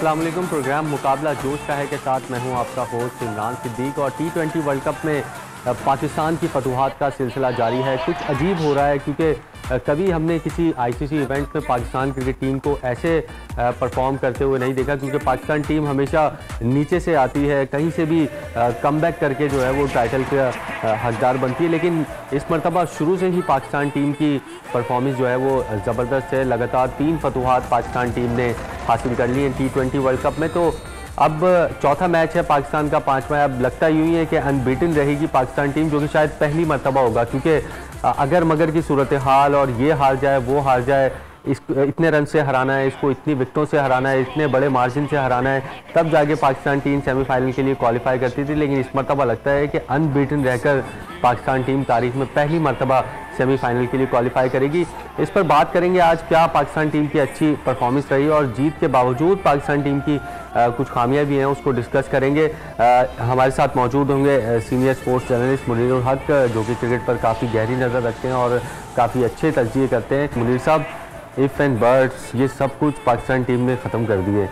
अस्सलाम वालेकुम। प्रोग्राम मुकाबला जोश का है के साथ मैं हूं आपका होस्ट इमरान सिद्दीक और T20 वर्ल्ड कप में पाकिस्तान की फतूहात का सिलसिला जारी है। कुछ अजीब हो रहा है क्योंकि कभी हमने किसी आईसीसी इवेंट में पाकिस्तान क्रिकेट टीम को ऐसे परफॉर्म करते हुए नहीं देखा, क्योंकि पाकिस्तान टीम हमेशा नीचे से आती है, कहीं से भी कमबैक करके जो है वो टाइटल का हकदार बनती है। लेकिन इस मरतबा शुरू से ही पाकिस्तान टीम की परफॉर्मेंस जो है वो ज़बरदस्त है। लगातार 3 फतूहात पाकिस्तान टीम ने हासिल कर ली है T20 वर्ल्ड कप में। तो अब चौथा मैच है पाकिस्तान का, 5वां। अब लगता यूँ ही है कि अनबीटन रहेगी पाकिस्तान टीम, जो कि शायद पहली मरतबा होगा, क्योंकि अगर मगर की सूरत हाल और ये हार जाए वो हार जाए, इतने रन से हराना है, इसको इतनी विकेटों से हराना है, इतने बड़े मार्जिन से हराना है, तब जाके पाकिस्तान टीम सेमीफाइनल के लिए क्वालिफाई करती थी। लेकिन इस मरतबा लगता है कि अनबीटन रहकर पाकिस्तान टीम तारीख में पहली मरतबा सेमीफाइनल के लिए क्वालिफाई करेगी। इस पर बात करेंगे आज, क्या पाकिस्तान टीम की अच्छी परफॉर्मेंस रही और जीत के बावजूद पाकिस्तान टीम की कुछ खामियां भी हैं, उसको डिस्कस करेंगे। हमारे साथ मौजूद होंगे senior sports journalist Munir ul Haq, जो कि क्रिकेट पर काफ़ी गहरी नज़र रखते हैं और काफ़ी अच्छे तजज़िये करते हैं। मुनीर साहब, इफ़ एंड बर्ड्स ये सब कुछ पाकिस्तान टीम ने ख़त्म कर दिए,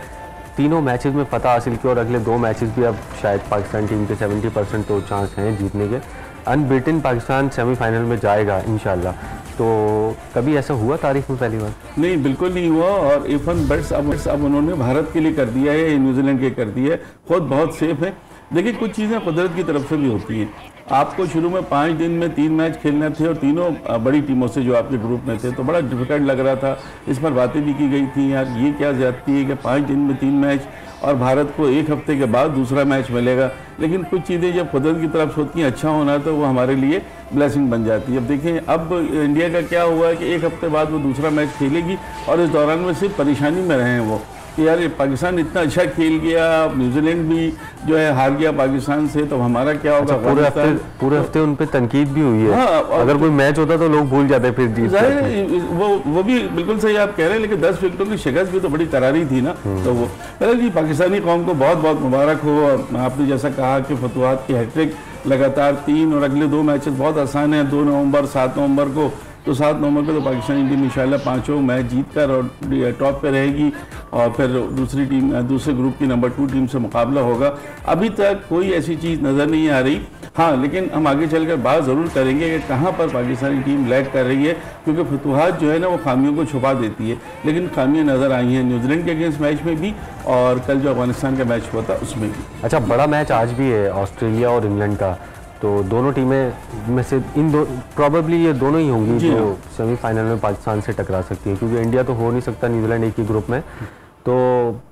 तीनों मैचेस में फतह हासिल की और अगले 2 मैचेस भी अब शायद पाकिस्तान टीम के 70% तो चांस हैं जीतने के। अनबीटन पाकिस्तान सेमीफाइनल में जाएगा इंशाल्लाह। तो कभी ऐसा हुआ तारीख में पहली बार? नहीं, बिल्कुल नहीं हुआ। और इफ़ एंड बर्ड्स अब उन्होंने भारत के लिए कर दिया है, न्यूजीलैंड के कर दिया है, खुद बहुत सेफ है। देखिए, कुछ चीज़ें कुदरत की तरफ से भी होती हैं। आपको शुरू में 5 दिन में 3 मैच खेलने थे और तीनों बड़ी टीमों से जो आपके ग्रुप में थे, तो बड़ा डिफिकल्ट लग रहा था। इस पर बातें भी की गई थी, यार ये क्या ज़्यादती है कि 5 दिन में 3 मैच और भारत को 1 हफ्ते के बाद दूसरा मैच मिलेगा। लेकिन कुछ चीज़ें जब कुदरत की तरफ से होती हैं, अच्छा होना तो वो हमारे लिए ब्लेसिंग बन जाती है। अब देखें, अब इंडिया का क्या हुआ है कि 1 हफ्ते बाद वो दूसरा मैच खेलेगी और इस दौरान में सिर्फ परेशानी में रहे हैं वो कि यार पाकिस्तान इतना अच्छा खेल गया, न्यूजीलैंड भी जो है हार गया पाकिस्तान से, तो हमारा क्या होगा? अच्छा, पूरे हफ्ते उन पे तनकीद भी हुई है। हाँ, अगर कोई मैच होता तो लोग भूल जाते फिर जीत। वो भी बिल्कुल सही आप कह रहे हैं, लेकिन 10 विकेटों की शिकस्त भी तो बड़ी करारी थी ना। तो वो पहले जी पाकिस्तानी कौम को बहुत बहुत मुबारक हो। आपने जैसा कहा कि फतूहात की हैट्रिक लगातार 3 और अगले 2 मैचेस बहुत आसान है, 2 नवंबर 7 नवंबर को। तो 7 नवंबर को तो पाकिस्तानी टीम इंशाल्लाह 5 मैच जीत कर और टॉप पे रहेगी और फिर दूसरे ग्रुप की नंबर 2 टीम से मुकाबला होगा। अभी तक कोई ऐसी चीज़ नज़र नहीं आ रही। हाँ, लेकिन हम आगे चलकर बात ज़रूर करेंगे कि कहाँ पर पाकिस्तानी टीम लैग कर रही है, क्योंकि फतूहात जो है ना वो खामियों को छुपा देती है। लेकिन खामियाँ नज़र आई हैं न्यूजीलैंड के अगेंस्ट मैच में भी और कल जो अफगानिस्तान का मैच हुआ था उसमें भी। अच्छा, बड़ा मैच आज भी है ऑस्ट्रेलिया और इंग्लैंड का। तो दोनों टीमें में से प्रॉबेबली ये दोनों ही होंगी जो सेमीफाइनल में पाकिस्तान से टकरा सकती है, क्योंकि इंडिया तो हो नहीं सकता, न्यूजीलैंड एक ही ग्रुप में। तो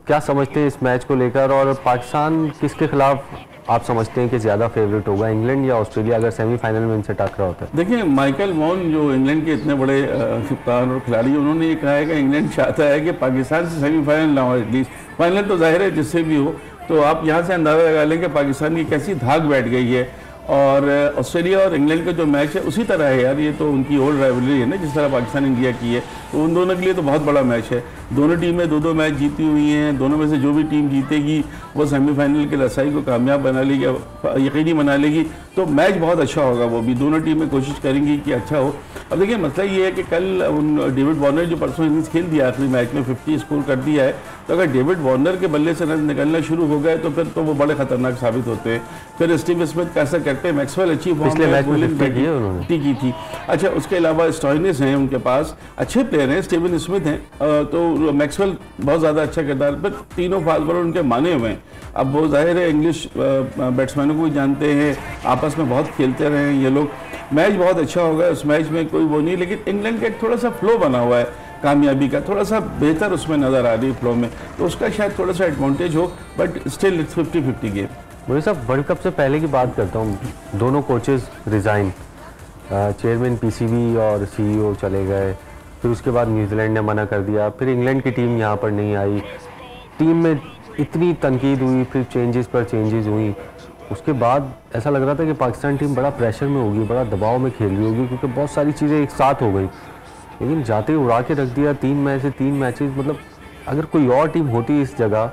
क्या समझते हैं इस मैच को लेकर, और पाकिस्तान किसके खिलाफ आप समझते हैं कि ज़्यादा फेवरेट होगा, इंग्लैंड या ऑस्ट्रेलिया, अगर सेमीफाइनल में इनसे टकरा होता है? देखिए, माइकल वॉन जो इंग्लैंड के इतने बड़े कप्तान और खिलाड़ी, उन्होंने ये कहा है कि इंग्लैंड चाहता है कि पाकिस्तान से सेमीफाइनल ना हो, एटलीस्ट फाइनल तो जाहिर है जिससे भी हो। तो आप यहाँ से अंदाज़ा लगा लें कि पाकिस्तान की कैसी धाक बैठ गई है। और ऑस्ट्रेलिया और इंग्लैंड का जो मैच है उसी तरह है यार, ये तो उनकी ओल्ड राइवलरी है ना, जिस तरह पाकिस्तान इंडिया की है। तो उन दोनों के लिए तो बहुत बड़ा मैच है। दोनों टीमें 2-2 मैच जीती हुई हैं। दोनों में से जो भी टीम जीतेगी वो सेमीफाइनल की रसाई को कामयाब बना लेगी, यकीनी बना लेगी। तो मैच बहुत अच्छा होगा, वो भी दोनों टीमें कोशिश करेंगी कि अच्छा हो। अब देखिए, मसला ये है कि कल डेविड वार्नर जो परसों इनिंग्स खेल दिया आखिरी मैच में 50 स्कोर कर दिया है, तो अगर डेविड वार्नर के बल्ले से रन निकलना शुरू हो गए तो फिर तो वो बड़े खतरनाक साबित होते हैं। फिर स्टीव स्मिथ कैसा करते हैं, मैक्सवेल अच्छी फॉर्म में की थी। अच्छा, उसके अलावा स्टॉइनिस हैं उनके पास, अच्छे प्लेयर हैं, स्टीवन स्मिथ हैं, तो मैक्सवेल बहुत ज़्यादा अच्छा किरदार पर, तीनों फास्ट बॉलर उनके माने हुए हैं। अब वो जाहिर है इंग्लिश बैट्समैनों को भी जानते हैं, आपस में बहुत खेलते रहे हैं ये लोग। मैच बहुत अच्छा होगा, उस मैच में कोई वो नहीं। लेकिन इंग्लैंड का एक थोड़ा सा फ्लो बना हुआ है कामयाबी का, थोड़ा सा बेहतर उसमें नज़र आ रही है फ्लो में, तो उसका शायद थोड़ा सा एडवांटेज हो, बट स्टिल इट्स 50-50 गेम। मुझे साहब, वर्ल्ड कप से पहले की बात करता हूँ, दोनों कोचेस रिज़ाइन, चेयरमैन पीसीबी और सीईओ चले गए, फिर उसके बाद न्यूजीलैंड ने मना कर दिया, फिर इंग्लैंड की टीम यहाँ पर नहीं आई, टीम में इतनी तनकीद हुई, फिर चेंजेस पर चेंजेस हुई। उसके बाद ऐसा लग रहा था कि पाकिस्तान टीम बड़ा प्रेशर में होगी, बड़ा दबाव में खेल रही होगी, क्योंकि बहुत सारी चीज़ें एक साथ हो गई। लेकिन जाते ही उड़ा के रख दिया, 3 मैच से 3 मैचेस। मतलब अगर कोई और टीम होती इस जगह,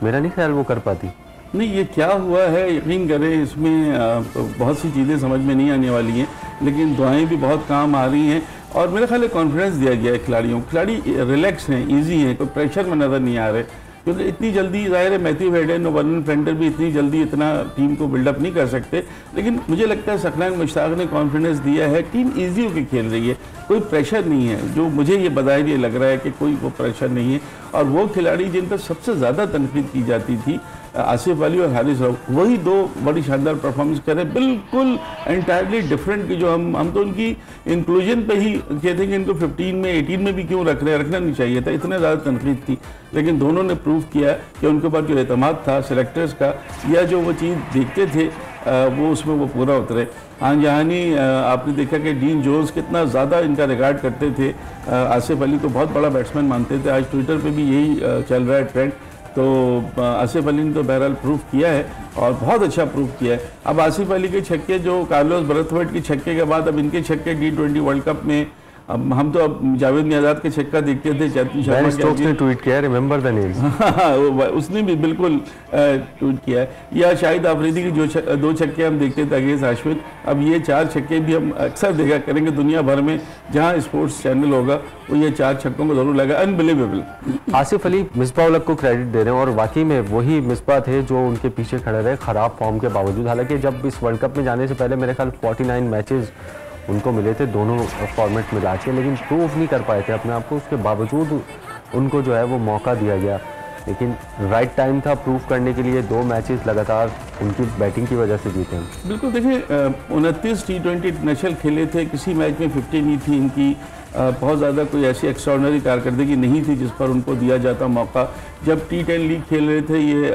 मेरा नहीं ख्याल वो कर पाती। नहीं, ये क्या हुआ है यकीन करें, इसमें बहुत सी चीज़ें समझ में नहीं आने वाली हैं, लेकिन दुआएं भी बहुत काम आ रही हैं। और मेरे ख्याल कॉन्फिडेंस दिया गया है खिलाड़ियों, खिलाड़ी रिलैक्स हैं, इजी हैं, कोई प्रेशर में नज़र नहीं आ रहे। क्योंकि इतनी जल्दी ज़ाहिर है मैथ्यू हेडन और वर्नन फ्रेंडर भी इतनी जल्दी इतना टीम को बिल्डअप नहीं कर सकते, लेकिन मुझे लगता है सकलान मुश्ताक ने कॉन्फिडेंस दिया है, टीम ईजी होकर खेल रही है, कोई प्रेशर नहीं है, जो मुझे ये बधाई ये लग रहा है कि कोई वो प्रेशर नहीं है। और वो खिलाड़ी जिन पर सबसे ज़्यादा तनकीद की जाती थी, आसिफ अली और हारिस रऊफ, वही दो बड़ी शानदार परफॉर्मेंस कर रहे हैं, बिल्कुल एंटायरली डिफरेंट की जो हम तो उनकी इंक्लूजन पे ही कहते हैं कि इनको 15 में 18 में भी क्यों रखना नहीं चाहिए था, इतने ज़्यादा तनकीद थी, लेकिन दोनों ने प्रूव किया कि उनके पास जो एतमाद था सिलेक्टर्स का, या जो वो चीज़ देखते थे वो उसमें वो पूरा उतरे। आनजहानी आपने देखा कि डीन जोन्स कितना ज़्यादा इनका रिगार्ड करते थे, आसिफ अली को बहुत बड़ा बैट्समैन मानते थे, आज ट्विटर पे भी यही चल रहा है ट्रेंड। तो आसिफ अली ने तो बहरहाल प्रूफ किया है और बहुत अच्छा प्रूफ किया है। अब आसिफ अली के छक्के, जो कार्लोस ब्रथवेट के छक्के के बाद अब इनके छक्के T20 वर्ल्ड कप में, अब हम तो अब जावेद मियादाद के छक्का देखते थे, चेतन शर्मा ने ट्वीट किया, रिमेंबर द नेम्स, उसने भी बिल्कुल ट्वीट किया है, या शाहिद आफरीदी की जो 2 छक्के हम देखते थे अगेंस्ट अश्विन, अब ये 4 छक्के भी हम अक्सर देखा करेंगे, दुनिया भर में जहाँ स्पोर्ट्स चैनल होगा वो ये 4 छक्कों को जरूर लगा, अनबिलीवेबल। आसिफ अली मिसबाह उल हक को क्रेडिट दे रहे हैं और वाकई में वही मिसबाह थे जो उनके पीछे खड़े रहे खराब फॉर्म के बावजूद। हालांकि जब इस वर्ल्ड कप में जाने से पहले मेरे ख्याल 49 मैचेस उनको मिले थे दोनों फॉर्मेट में जाके, लेकिन प्रूव नहीं कर पाए थे अपने आप को, उसके बावजूद उनको जो है वो मौका दिया गया, लेकिन राइट टाइम था प्रूव करने के लिए। 2 मैचेस लगातार उनकी बैटिंग की वजह से जीते हैं। बिल्कुल, देखिए 29 T20 इंटरनेशनल खेले थे, किसी मैच में 50 नहीं थी इनकी, बहुत ज़्यादा कोई ऐसी एक्स्ट्राऑर्डिनरी कारकर्दगी नहीं थी जिस पर उनको दिया जाता मौका। जब T10 लीग खेल रहे थे ये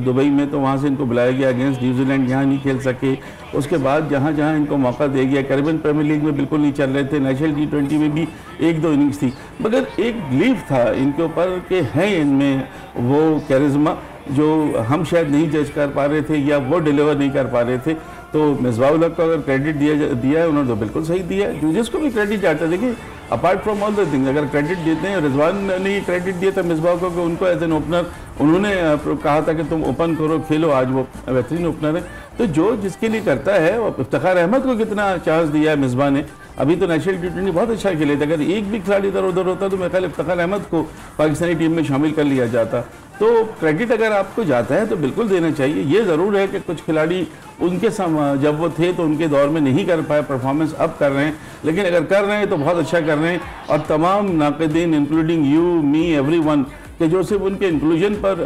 दुबई में, तो वहाँ से इनको बुलाया गया अगेंस्ट न्यूजीलैंड, यहाँ नहीं खेल सके। उसके बाद जहाँ जहाँ इनको मौका दिया गया, कैरिबियन प्रीमियर लीग में बिल्कुल नहीं चल रहे थे, नेशनल T20 में भी 1-2 इनिंग्स थी, मगर एक बिलीव था इनके ऊपर कि है इनमें वो कैरिज्मा जो हम शायद नहीं जज कर पा रहे थे या वो डिलीवर नहीं कर पा रहे थे। तो मिसबाह उल हक को अगर क्रेडिट दिया है उन्होंने तो बिल्कुल सही दिया है, जिसको भी क्रेडिट जाता है। देखिए apart from all the things, अगर क्रेडिट देते हैं, रिजवान ने ये क्रेडिट दिया था मिसबाह को कि उनको एज एन ओपनर उन्होंने कहा था कि तुम ओपन करो, खेलो, आज वो बेहतरीन ओपनर है। तो जो जिसके लिए करता है, इफ्तिखार अहमद को कितना चांस दिया है मिसबाह ने, अभी तो नेशनल T20 बहुत अच्छा खेले थे, अगर एक भी खिलाड़ी इधर उधर होता तो मेरे ख्याल इफ्तिखार अहमद को पाकिस्तानी टीम में शामिल कर लिया जाता। तो क्रेडिट अगर आपको जाता है तो बिल्कुल देना चाहिए। ये ज़रूर है कि कुछ खिलाड़ी उनके जब वो थे तो उनके दौर में नहीं कर पाए परफॉर्मेंस, अब कर रहे हैं, लेकिन अगर कर रहे हैं तो बहुत अच्छा कर रहे हैं। और तमाम नाक़दीन इंक्लूडिंग यू, मी, एवरीवन, कि जो सिर्फ उनके इंक्लूजन पर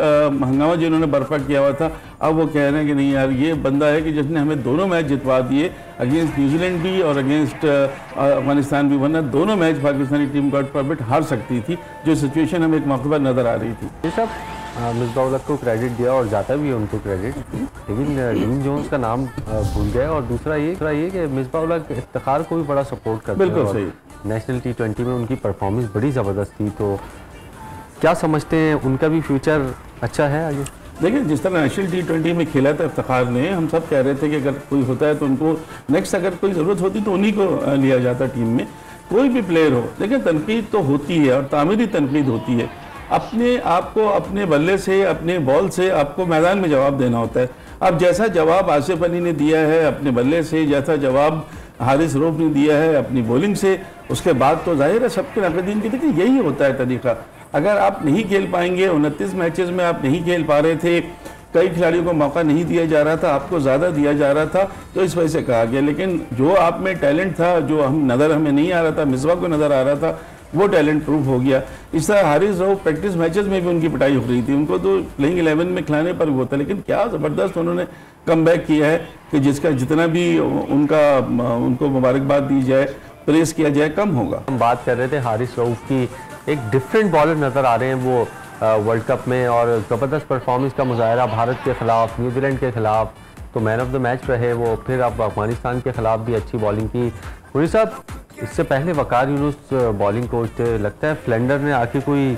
हंगामा जिन्होंने बर्पा किया हुआ था, अब वो कह रहे हैं कि नहीं यार, ये बंदा है कि जिसने हमें दोनों मैच जितवा दिए, अगेंस्ट न्यूजीलैंड भी और अगेंस्ट अफगानिस्तान भी, वरना दोनों match Pakistani team God forbid हार सकती थी, जो सिचुएशन हमें एक मौके पर नज़र आ रही थी। ये सब मिसबाह उल हक को क्रेडिट दिया और जाता भी है उनको क्रेडिट, लेकिन डीन जोन्स का नाम भूल गए। और दूसरा ये कि मिसबाह उल हक इफ्तिखार को भी बड़ा सपोर्ट करते हैं। बिल्कुल सही, नेशनल T20 में उनकी परफॉर्मेंस बड़ी ज़बरदस्त थी, तो क्या समझते हैं उनका भी फ्यूचर अच्छा है आगे? देखिए जिस तरह नेशनल T20 में खेला था इफ्तिखार ने, हम सब कह रहे थे कि अगर कोई होता है तो उनको नेक्स्ट अगर कोई ज़रूरत होती तो उन्हीं को लिया जाता टीम में, कोई भी प्लेयर हो। लेकिन तनकीद तो होती है और तामीरी तनकीद होती है, अपने आप को अपने बल्ले से, अपने बॉल से आपको मैदान में जवाब देना होता है। अब जैसा जवाब आसिफ अली ने दिया है अपने बल्ले से, जैसा जवाब हारिस रऊफ ने दिया है अपनी बॉलिंग से, उसके बाद तो जाहिर है सबके नाक़दीन की देखिए यही होता है तरीका। अगर आप नहीं खेल पाएंगे, 29 मैचेस में आप नहीं खेल पा रहे थे, कई खिलाड़ियों को मौका नहीं दिया जा रहा था, आपको ज़्यादा दिया जा रहा था, तो इस वजह से कहा गया। लेकिन जो आप में टैलेंट था, जो हमें नहीं आ रहा था, मिसबाह को नज़र आ रहा था, वो टैलेंट प्रूव हो गया। इस तरह हारिस रऊफ प्रैक्टिस मैचेस में भी उनकी पिटाई हो रही थी, उनको तो प्लेइंग 11 में खिलाने पर भी होता, लेकिन क्या ज़बरदस्त उन्होंने कम बैक किया है कि जिसका जितना भी उनको मुबारकबाद दी जाए, प्रेस किया जाए, कम होगा। हम बात कर रहे थे हारिस रऊफ की, एक डिफरेंट बॉलर नज़र आ रहे हैं वो वर्ल्ड कप में, और ज़बरदस्त परफॉर्मेंस का मुजाहरा भारत के ख़िलाफ़, न्यूजीलैंड के ख़िलाफ़ तो मैन ऑफ द मैच रहे वो, फिर अब अफगानिस्तान के ख़िलाफ़ भी अच्छी बॉलिंग की। पूरी साहब, इससे पहले वकार यूनुस बॉलिंग कोच थे, लगता है फ्लेंडर ने आके कोई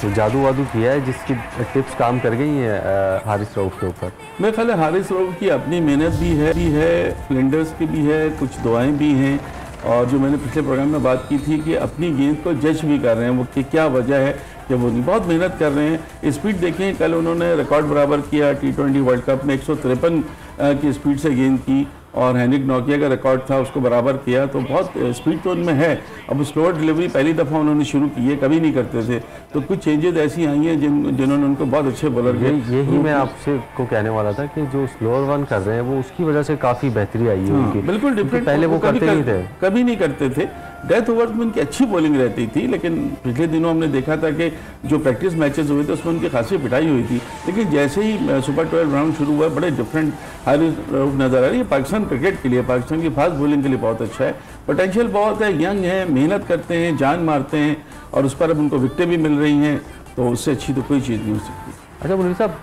जादू वादू किया है जिसकी टिप्स काम कर गई हैं हारिस रऊफ के ऊपर। मेरे ख्याल है हारिस रऊफ की अपनी मेहनत भी है, फ्लेंडर्स की भी है, कुछ दुआएं भी हैं, और जो मैंने पिछले प्रोग्राम में बात की थी कि अपनी गेंद को जज भी कर रहे हैं वो, कि क्या वजह है कि वो नहीं, बहुत मेहनत कर रहे हैं। स्पीड देखें, कल उन्होंने रिकॉर्ड बराबर किया T20 वर्ल्ड कप में, 153 की स्पीड से गेंद की, और हेनरिक नोकिया का रिकॉर्ड था उसको बराबर किया। तो बहुत स्पीड तो उनमें है। अब स्लोअर डिलीवरी पहली दफ़ा उन्होंने शुरू की है, कभी नहीं करते थे। तो कुछ चेंजेस ऐसी आई हैं जिन्होंने उनको बहुत अच्छे बॉलर किए। यही मैं आपसे को कहने वाला था कि जो स्लोअर वन कर रहे हैं वो उसकी वजह से काफ़ी बेहतरी आई है उनकी। बिल्कुल डिफरेंट, पहले वो करते नहीं थे, कभी नहीं करते थे। डेथ ओवर्स में उनकी अच्छी बॉलिंग रहती थी, लेकिन पिछले दिनों हमने देखा था कि जो प्रैक्टिस मैचेस हुए थे उसमें उनकी खासी पिटाई हुई थी। लेकिन जैसे ही सुपर 12 राउंड शुरू हुआ, बड़े डिफरेंट हाई रूप नजर आ रही है। पाकिस्तान क्रिकेट के लिए, पाकिस्तान की फास्ट बॉलिंग के लिए बहुत अच्छा है, पोटेंशियल बहुत है, यंग है, मेहनत करते हैं, जान मारते हैं, और उस पर अब उनको विकेटें भी मिल रही हैं। तो उससे अच्छी तो कोई चीज़ नहीं हो सकती। अच्छा मुनीर साहब,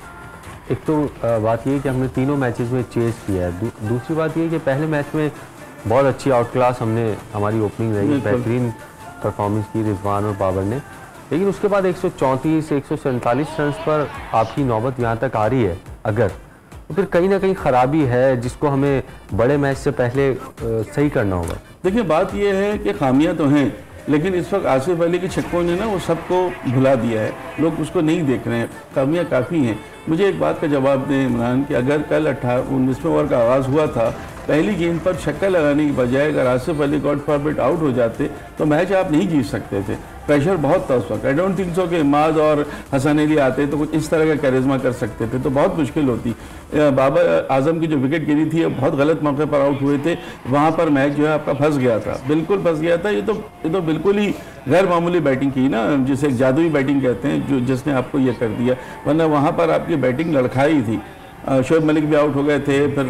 एक तो बात ये है कि हमने तीनों मैचेस में चेज किया है। दूसरी बात ये है कि पहले मैच में बहुत अच्छी आउट क्लास हमारी ओपनिंग रही, बेहतरीन परफॉर्मेंस की रिजवान और बाबर ने। लेकिन उसके बाद 134 147 रन पर आपकी नौबत यहाँ तक आ रही है अगर, तो फिर कहीं ना कहीं ख़राबी है जिसको हमें बड़े मैच से पहले सही करना होगा। देखिए बात यह है कि खामियां तो हैं, लेकिन इस वक्त आसिफ अली के छक्कों ने ना वो सबको भुला दिया है, लोग उसको नहीं देख रहे हैं। खामियां काफ़ी हैं। मुझे एक बात का जवाब दें इमरान कि अगर कल 19वें ओवर का आगाज़ हुआ था, पहली गेंद पर छक्का लगाने की बजाय अगर Asif Ali God forbid out हो जाते तो मैच आप नहीं जीत सकते थे। प्रेशर बहुत था उस वक्त। आई डोंट थिंक सो कि इमाद और हसन अली आते तो कुछ इस तरह का कैरिज्मा कर सकते थे, तो बहुत मुश्किल होती। बाबर आजम की जो विकेट गिरी थी बहुत गलत मौके पर आउट हुए थे, वहाँ पर मैच जो है आपका फंस गया था, बिल्कुल फंस गया था। ये तो बिल्कुल ही गैर मामूली बैटिंग की ना, जिसे जादुई बैटिंग कहते हैं, जिसने आपको ये कर दिया। वरना वहाँ पर आपकी बैटिंग लड़खाई थी। शोएब मलिक भी आउट हो गए थे, फिर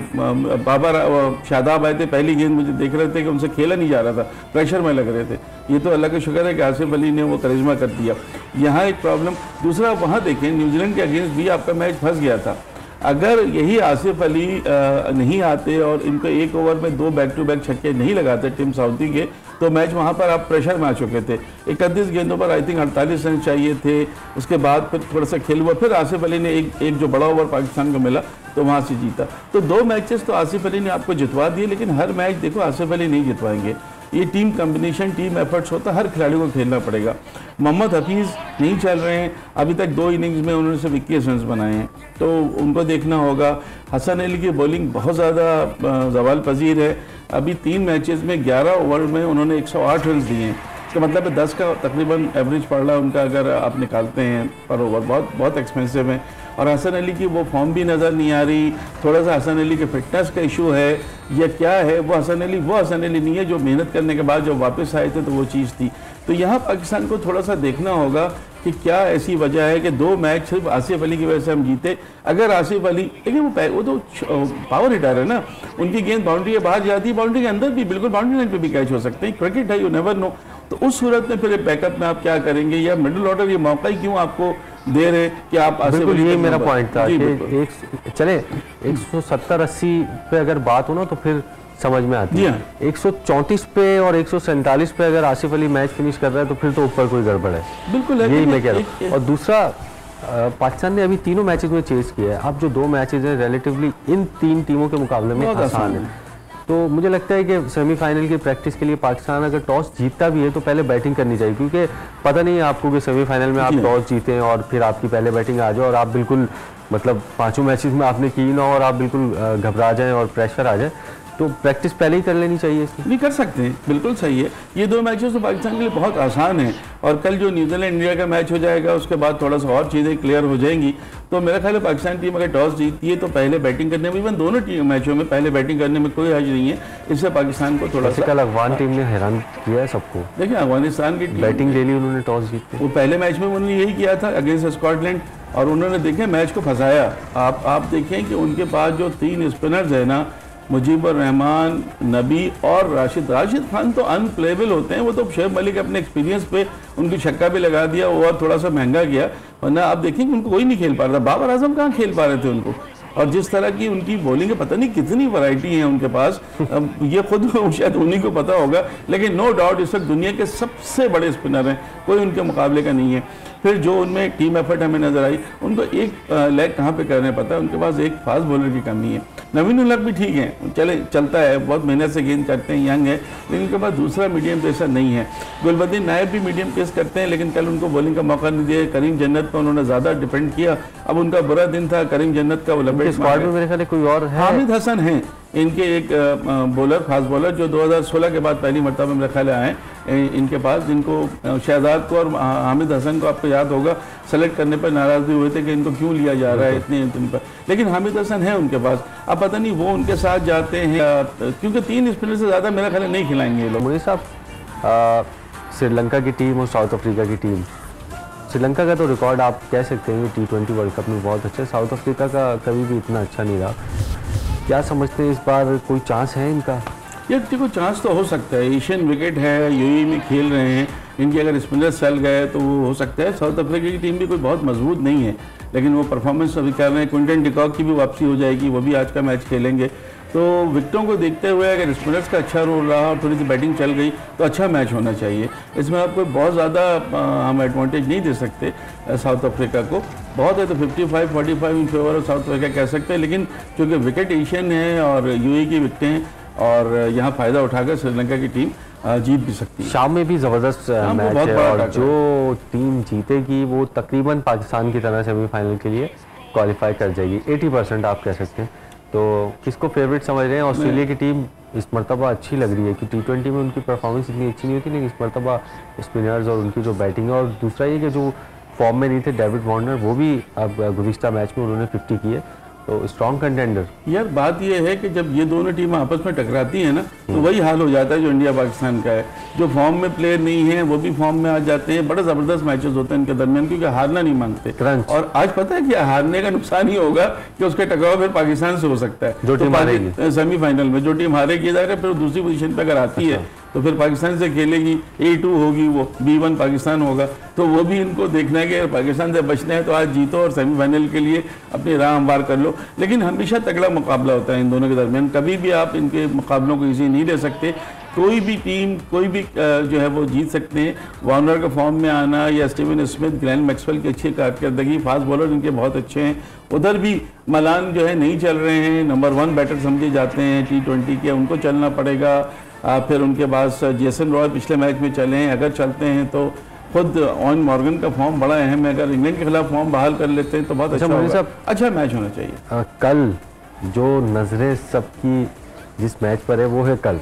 बाबर शादाब आए थे, पहली गेंद मुझे देख रहे थे कि उनसे खेला नहीं जा रहा था, प्रेशर में लग रहे थे। ये तो अल्लाह का शुक्र है कि आसिफ अली ने वो करिश्मा कर दिया। यहाँ एक प्रॉब्लम। दूसरा, वहाँ देखें न्यूजीलैंड के अगेंस्ट भी आपका मैच फंस गया था। अगर यही आसिफ अली नहीं आते और इनको एक ओवर में 2 बैक टू बैक छक्के नहीं लगाते टीम साउदी के, तो मैच वहाँ पर आप प्रेशर में आ चुके थे। 31 गेंदों पर आई थिंक 48 रन चाहिए थे। उसके बाद फिर थोड़ा सा खेल हुआ, फिर आसिफ अली ने एक जो बड़ा ओवर पाकिस्तान को मिला तो वहाँ से जीता। तो 2 मैचेस तो आसिफ अली ने आपको जितवा दिए, लेकिन हर मैच देखो आसिफ अली नहीं जितवाएंगे। ये टीम कम्बिनेशन, टीम एफर्ट्स होता है, हर खिलाड़ी को खेलना पड़ेगा। मोहम्मद हफीज़ नहीं चल रहे हैं, अभी तक 2 इनिंग्स में उन्होंने सिर्फ 21 रन बनाए हैं, तो उनको देखना होगा। हसन अली की बॉलिंग बहुत ज़्यादा जवाल पजीर है। अभी 3 मैचेस में 11 ओवर में उन्होंने 108 रन दिए हैं, तो मतलब 10 का तकरीबन एवरेज पड़ रहा है उनका, अगर आप निकालते हैं पर ओवर। बहुत एक्सपेंसिव है। और हसन अली की वो फॉर्म भी नज़र नहीं आ रही। थोड़ा सा हसन अली के फिटनेस का इशू है या क्या है, वो हसन अली नहीं है जो मेहनत करने के बाद जब वापस आए थे तो वो चीज़ थी। तो यहाँ पाकिस्तान को थोड़ा सा देखना होगा कि क्या ऐसी वजह है कि 2 मैच सिर्फ आसिफ अली की वजह से हम जीते। अगर आसिफ अली, लेकिन वो तो पावर हिटर है ना, उनकी गेंद बाउंड्री के बाहर जाती है, बाउंड्री के अंदर भी बिल्कुल बाउंड्री लाइन पे भी कैच हो सकते हैं। क्रिकेट है, यू नेवर नो। तो उस सूरत में फिर बैकअप में आप क्या करेंगे, या मिडिल ऑर्डर ये मौका ही क्यों आपको दे रहे कि आप आसिफ अली। ये मेरा पॉइंट था कि चले 170-80 पे अगर बात हो ना तो फिर समझ में आती है। 134 पे और 147 पे अगर आसिफ अली मैच फिनिश कर रहा है तो फिर तो ऊपर कोई गड़बड़ है। बिल्कुल है, यही मैं कह रहा हूँ। और दूसरा, पाकिस्तान ने अभी तीनों मैचेस में चेस किया है। अब जो 2 मैचेस हैं रिलेटिवली इन 3 टीमों के मुकाबले में आसान है। तो मुझे लगता है कि सेमीफाइनल की प्रैक्टिस के लिए पाकिस्तान अगर टॉस जीतता भी है तो पहले बैटिंग करनी चाहिए, क्योंकि पता नहीं है आपको कि सेमीफाइनल में आप टॉस जीतें और फिर आपकी पहले बैटिंग आ जाए और आप बिल्कुल मतलब 5 मैचेस में आपने की ना और आप बिल्कुल घबरा जाएं और प्रेशर आ जाए। तो प्रैक्टिस पहले ही कर लेनी चाहिए इसकी। नहीं कर सकते हैं, बिल्कुल सही है। ये 2 मैचेस तो पाकिस्तान के लिए बहुत आसान है, और कल जो न्यूजीलैंड इंडिया का मैच हो जाएगा उसके बाद थोड़ा सा और चीज़ें क्लियर हो जाएंगी। तो मेरा ख्याल है पाकिस्तान टीम अगर टॉस जीतती है तो पहले बैटिंग करने में, इवन दोनों मैचों में पहले बैटिंग करने में कोई हर्ज नहीं है। इससे पाकिस्तान को थोड़ा सा, कल अफगान टीम ने हैरान किया है सबको। देखिए अफगानिस्तान की बैटिंग ले ली उन्होंने टॉस जीत के। वो पहले मैच में उन्होंने यही किया था अगेंस्ट स्कॉटलैंड, और उन्होंने देखें मैच को फंसाया। आप देखें कि उनके पास जो 3 स्पिनर्स है ना, मुजीबर रहमान, नबी और राशिद खान तो अनप्लेबल होते हैं। वो तो शोएब मलिक अपने एक्सपीरियंस पे उनकी छक्का भी लगा दिया, और थोड़ा सा महंगा गया, वरना आप देखेंगे उनको कोई नहीं खेल पा रहा था। बाबर आजम कहाँ खेल पा रहे थे उनको। और जिस तरह की उनकी बॉलिंग है, पता नहीं कितनी वैरायटी है उनके पास, ये खुद शायद उन्हीं को पता होगा। लेकिन नो डाउट इस वक्त दुनिया के सबसे बड़े स्पिनर हैं, कोई उनके मुकाबले का नहीं है। फिर जो उनमें टीम एफर्ट हमें नजर आई, उनको एक लेग कहाँ पे करने पता है, उनके पास एक फास्ट बॉलर की कमी है। नवीन उल हक भी ठीक है, चलता है, बहुत मेहनत से गेंद करते हैं, यंग है, लेकिन उनके पास दूसरा मीडियम पेसर नहीं है। गुलबदीन नायब भी मीडियम पेस करते हैं, लेकिन कल उनको बॉलिंग का मौका नहीं दिया। करीम जन्नत पर उन्होंने ज़्यादा डिपेंड किया। अब उनका बुरा दिन था, करीम जन्नत का, वो 90 इनके स्क्वाड में मेरे ख्याल कोई और है? हामिद हसन हैं इनके एक बॉलर, फास्ट बॉलर, जो 2016 के बाद पहली मरतबा मेरे ख्याल आए इनके पास, जिनको शहजाद को और हामिद हसन को आपको याद होगा सेलेक्ट करने पर नाराज भी हुए थे कि इनको क्यों लिया जा रहा है इतने पर, लेकिन हामिद हसन है उनके पास। अब पता नहीं वो उनके साथ जाते हैं, क्योंकि 3 स्पिनर से ज़्यादा मेरा ख्याल नहीं खिलाएंगे ये लोग। मुनीर साहब, श्रीलंका की टीम और साउथ अफ्रीका की टीम, श्रीलंका का तो रिकॉर्ड आप कह सकते हैं कि T20 वर्ल्ड कप में बहुत अच्छा है, साउथ अफ्रीका का कभी भी इतना अच्छा नहीं रहा। क्या समझते हैं इस बार कोई चांस है इनका? यार देखो, चांस तो हो सकता है, एशियन विकेट है, यूएई में खेल रहे हैं, इनके अगर स्पिनर्स चल गए तो वो हो सकता है। साउथ अफ्रीका की टीम भी कोई बहुत मजबूत नहीं है, लेकिन वो परफॉर्मेंस अभी कर रहे हैं। क्विंटन डिकॉक की भी वापसी हो जाएगी, वो भी आज का मैच खेलेंगे। तो विकेटों को देखते हुए अगर स्पिनर्स का अच्छा रोल रहा और थोड़ी सी बैटिंग चल गई तो अच्छा मैच होना चाहिए। इसमें आपको बहुत ज़्यादा हम एडवांटेज नहीं दे सकते साउथ अफ्रीका को, बहुत है तो 55-45 in favour of south Africa कह सकते हैं, लेकिन चूँकि विकेट एशियन है और यूएई की विकेटें हैं और यहाँ फ़ायदा उठाकर श्रीलंका की टीम जीत भी सकती है। शाम में भी ज़बरदस्त मैच है और जो टीम जीतेगी वो तकरीबन पाकिस्तान की तरह सेमीफाइनल के लिए क्वालिफाई कर जाएगी, 80% आप कह सकते हैं। तो किसको फेवरेट समझ रहे हैं? ऑस्ट्रेलिया की टीम इस मरतबा अच्छी लग रही है कि T20 में उनकी परफॉर्मेंस इतनी अच्छी नहीं होती, लेकिन इस मरतबा स्पिनर्स और उनकी जो बैटिंग है, और दूसरा ये कि जो फॉर्म में नहीं थे डेविड वार्नर, वो भी अब गुज़िश्ता मैच में उन्होंने 50 किए, तो स्ट्रॉन्ग कंटेंडर। यार बात यह है कि जब ये दोनों टीमें आपस में टकराती हैं ना, तो वही हाल हो जाता है जो इंडिया पाकिस्तान का है। जो फॉर्म में प्लेयर नहीं है वो भी फॉर्म में आ जाते हैं, बड़े ज़बरदस्त मैचेस होते हैं इनके दरमियान, क्योंकि हारना नहीं मांगते। और आज पता है कि हारने का नुकसान ही होगा कि उसके टकराव फिर पाकिस्तान से हो सकता है, जो टीम हारेगी सेमीफाइनल में, जो टीम हारेगी जाएगा फिर दूसरी पोजीशन पर अगर आती है तो फिर पाकिस्तान से खेलेगी, A2 होगी, वो B1 पाकिस्तान होगा। तो वो भी इनको देखना है कि पाकिस्तान से बचना है तो आज जीतो और सेमीफाइनल के लिए अपनी राह हमवार कर लो। लेकिन हमेशा तगड़ा मुकाबला होता है इन दोनों के दरमियान, कभी भी आप इनके मुकाबलों को इजी नहीं ले सकते। कोई भी टीम, कोई भी जो है वो जीत सकते हैं। वार्नर का फॉर्म में आना या स्टीवन स्मिथ, ग्लेन मैक्सवेल की अच्छी कारकर्दगी, फास्ट बॉलर इनके बहुत अच्छे हैं। उधर भी मलान जो है नहीं चल रहे हैं, नंबर 1 बैटर समझे जाते हैं T20 के, उनको चलना पड़ेगा। फिर उनके पास जेसन रॉय पिछले मैच में चले हैं, अगर चलते हैं तो खुद ऑन मॉर्गन का फॉर्म बड़ा अहम है, अगर इंग्लैंड के खिलाफ फॉर्म बहाल कर लेते हैं तो बहुत अच्छा मैच होना चाहिए। कल जो नजरें सबकी जिस मैच पर है वो है कल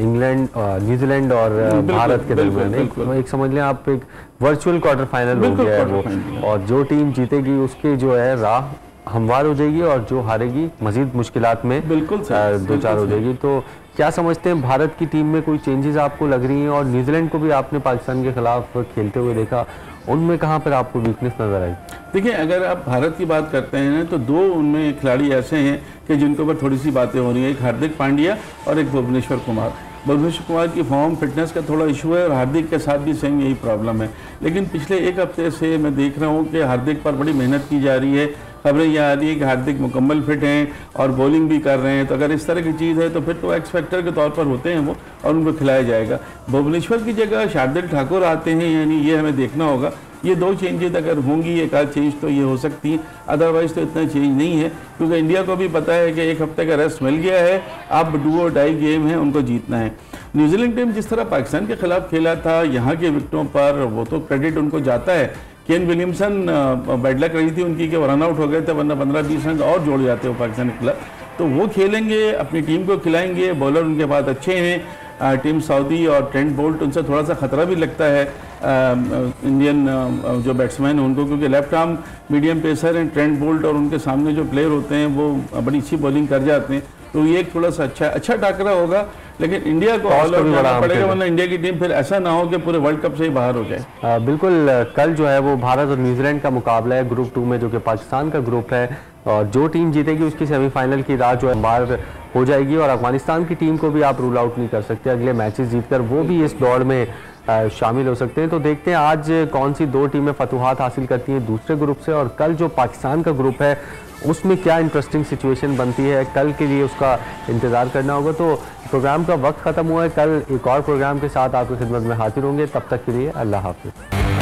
इंग्लैंड, न्यूजीलैंड और भारत के दरमियान। एक समझ लें आप, एक वर्चुअल क्वार्टर फाइनल हो गया है वो, और जो टीम जीतेगी उसकी जो है राह हमवार हो जाएगी और जो हारेगी मजीद मुश्किलात में दो चार हो जाएगी। तो क्या समझते हैं, भारत की टीम में कोई चेंजेस आपको लग रही हैं? और न्यूजीलैंड को भी आपने पाकिस्तान के खिलाफ खेलते हुए देखा, उनमें कहाँ पर आपको वीकनेस नजर आई? देखिए, अगर आप भारत की बात करते हैं ना, तो 2 उनमें खिलाड़ी ऐसे हैं कि जिनके ऊपर थोड़ी सी बातें हो रही हैं, एक हार्दिक पांड्या और एक भुवनेश्वर कुमार। भुवनेश्वर कुमार की फॉर्म, फिटनेस का थोड़ा इशू है और हार्दिक के साथ भी सेम यही प्रॉब्लम है। लेकिन पिछले 1 हफ्ते से मैं देख रहा हूँ कि हार्दिक पर बड़ी मेहनत की जा रही है। खबरें यह आ रही है कि हार्दिक मुकम्मल फिट हैं और बॉलिंग भी कर रहे हैं। तो अगर इस तरह की चीज़ है तो फिर तो एक्स फैक्टर के तौर पर होते हैं वो, और उनको खिलाया जाएगा। भुवनेश्वर की जगह शार्दुल ठाकुर आते हैं, यानी ये हमें देखना होगा। ये 2 चेंजेस अगर होंगी, एक आध चेंज तो ये हो सकती हैं, अदरवाइज तो इतना चेंज नहीं है, क्योंकि इंडिया को भी पता है कि 1 हफ्ते का रेस्ट मिल गया है, अब डू और डाई गेम है, उनको जीतना है। न्यूजीलैंड टीम जिस तरह पाकिस्तान के खिलाफ खेला था यहाँ के विकेटों पर, वो तो क्रेडिट उनको जाता है। केन विलियमसन बैड लक रही थी उनकी कि रन आउट हो गए थे, वरना 15-20 रन और जोड़ जाते हो पाकिस्तान के खिलाफ। तो वो खेलेंगे, अपनी टीम को खिलाएंगे, बॉलर उनके पास अच्छे हैं। टीम सऊदी और ट्रेंट बोल्ट, उनसे थोड़ा सा खतरा भी लगता है इंडियन जो बैट्समैन हैं उनको, क्योंकि लेफ्ट आर्म मीडियम पेसर हैं ट्रेंट बोल्ट, और उनके सामने जो प्लेयर होते हैं वो बड़ी अच्छी बॉलिंग कर जाते हैं। तो ये एक थोड़ा सा अच्छा टाकरा होगा, लेकिन इंडिया को ऑल आउट करना पड़ेगा, वरना इंडिया की टीम फिर ऐसा ना हो कि पूरे वर्ल्ड कप से ही बाहर हो जाए। बिल्कुल, कल जो है वो भारत और न्यूजीलैंड का मुकाबला है ग्रुप 2 में, जो कि पाकिस्तान का ग्रुप है, और जो टीम जीतेगी उसकी सेमीफाइनल की राह जो है बाहर हो जाएगी। और अफगानिस्तान की टीम को भी आप रूल आउट नहीं कर सकते, अगले मैचेस जीतकर वो भी इस दौड़ में शामिल हो सकते हैं। तो देखते हैं आज कौन सी 2 टीमें फतुहात हासिल करती हैं दूसरे ग्रुप से, और कल जो पाकिस्तान का ग्रुप है उसमें क्या इंटरेस्टिंग सिचुएशन बनती है, कल के लिए उसका इंतज़ार करना होगा। तो प्रोग्राम का वक्त ख़त्म हुआ है, कल एक और प्रोग्राम के साथ आपकी खिदमत में हाजिर होंगे, तब तक के लिए अल्लाह हाफिज़।